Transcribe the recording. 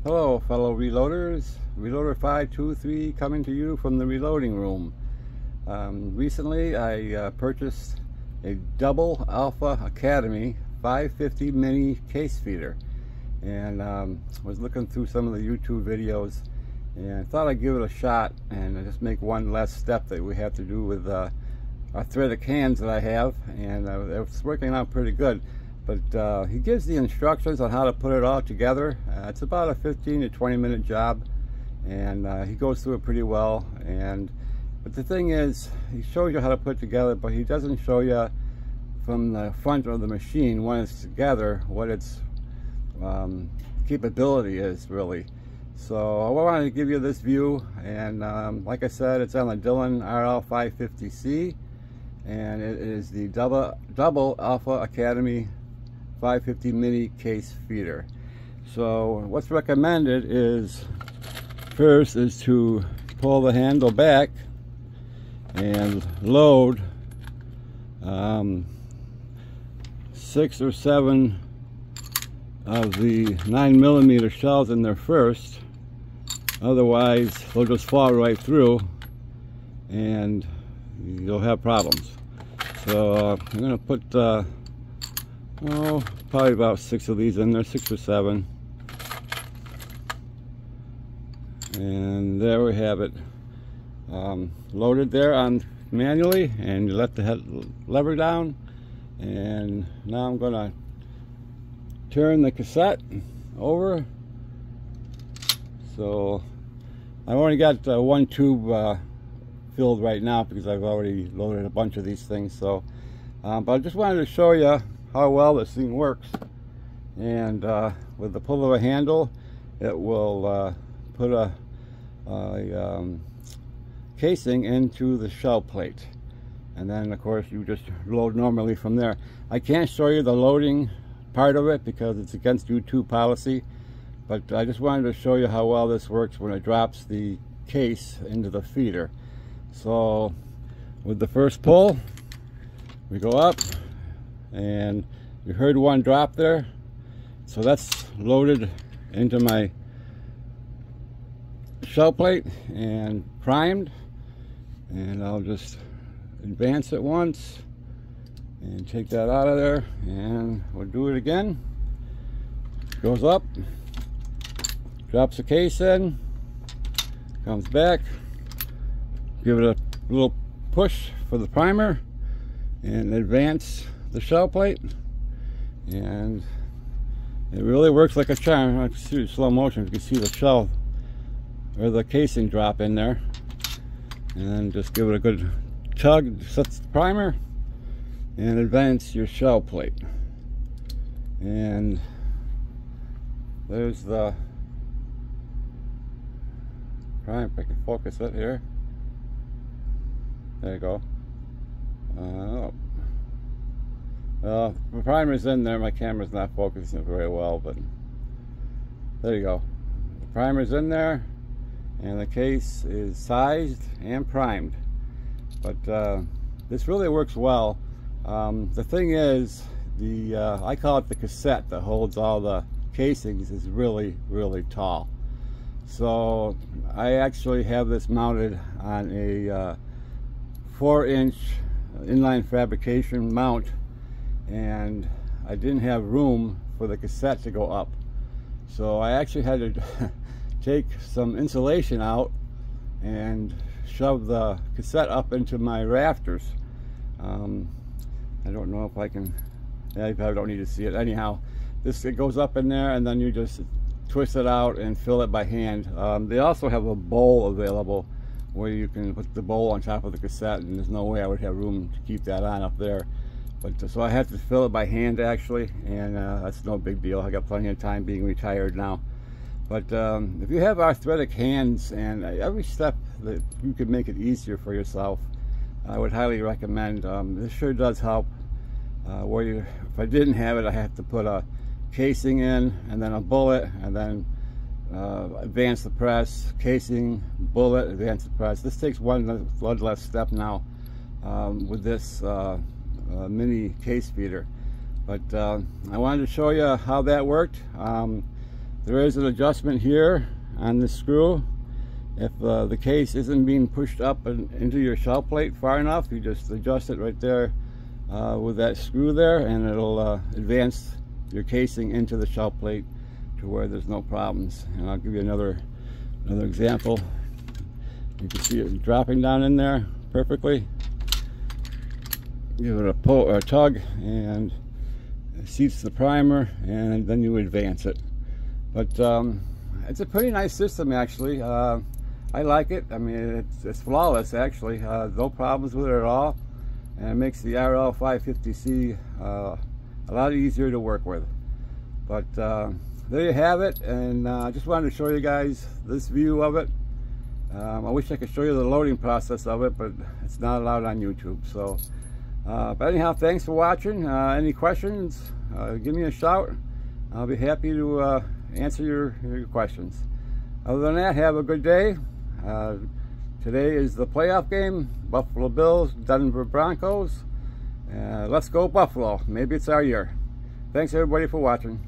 Hello fellow reloaders, Reloader 523 coming to you from the reloading room. Recently I purchased a Double Alpha Academy 550 mini case feeder, and was looking through some of the YouTube videos and I thought I'd give it a shot and just make one less step that we have to do with our threaded hands that I have, and it's working out pretty good. But he gives the instructions on how to put it all together. It's about a 15 to 20 minute job, and he goes through it pretty well. But the thing is, he shows you how to put it together, but he doesn't show you from the front of the machine when it's together what its capability is really. So I wanted to give you this view, and like I said, it's on the Dillon RL550C, and it is the Double Alpha Academy 550 mini case feeder. So what's recommended is, first is to pull the handle back and load 6 or 7 of the 9mm shells in there first. Otherwise they'll just fall right through and you'll have problems. So I'm going to put probably about 6 of these in there, 6 or 7, and there we have it, loaded there on manually, and you let the head lever down. And now I'm gonna turn the cassette over. So I only got one tube filled right now because I've already loaded a bunch of these things. So but I just wanted to show you how well this thing works. And with the pull of a handle, it will put a casing into the shell plate, and then of course you just load normally from there. I can't show you the loading part of it because it's against YouTube policy, but I just wanted to show you how well this works when it drops the case into the feeder. So with the first pull, we go up, and you heard one drop there, so that's loaded into my shell plate and primed. And I'll just advance it once and take that out of there, and we'll do it again. Goes up, drops the case in, comes back, give it a little push for the primer and advance the shell plate, and it really works like a charm. I can see slow motion, you can see the shell or the casing drop in there, and then just give it a good tug, sets the primer, and advance your shell plate. And there's the prime. If I can focus it here, there you go. Well, the primer's in there, my camera's not focusing very well, but there you go. The primer's in there, and the case is sized and primed. But this really works well. The thing is, I call it the cassette that holds all the casings, is really tall. So I actually have this mounted on a 4-inch inline fabrication mount, and I didn't have room for the cassette to go up. So I actually had to take some insulation out and shove the cassette up into my rafters. I don't know if I can, yeah, you probably don't need to see it. Anyhow, it goes up in there, and then you just twist it out and fill it by hand. They also have a bowl available where you can put the bowl on top of the cassette, and there's no way I would have room to keep that on up there. But so I had to fill it by hand actually, and that's no big deal. I got plenty of time being retired now. But if you have arthritic hands, and every step that you could make it easier for yourself, I would highly recommend. This sure does help. If I didn't have it, I have to put a casing in, and then a bullet, and then advance the press, casing, bullet, advance the press. This takes one less step now with this mini case feeder. But I wanted to show you how that worked. There is an adjustment here on the screw. If the case isn't being pushed up and into your shell plate far enough, you just adjust it right there with that screw there, and it'll advance your casing into the shell plate to where there's no problems. And I'll give you another example. You can see it dropping down in there perfectly. Give it a pull or a tug, and it seats the primer, and then you advance it. But it's a pretty nice system, actually. I like it. I mean, it's flawless, actually. No problems with it at all, and it makes the RL 550C a lot easier to work with. But there you have it, and I just wanted to show you guys this view of it. I wish I could show you the loading process of it, but it's not allowed on YouTube. So, but anyhow, thanks for watching. Any questions, give me a shout. I'll be happy to answer your questions. Other than that, have a good day. Today is the playoff game, Buffalo Bills, Denver Broncos. Let's go Buffalo. Maybe it's our year. Thanks everybody for watching.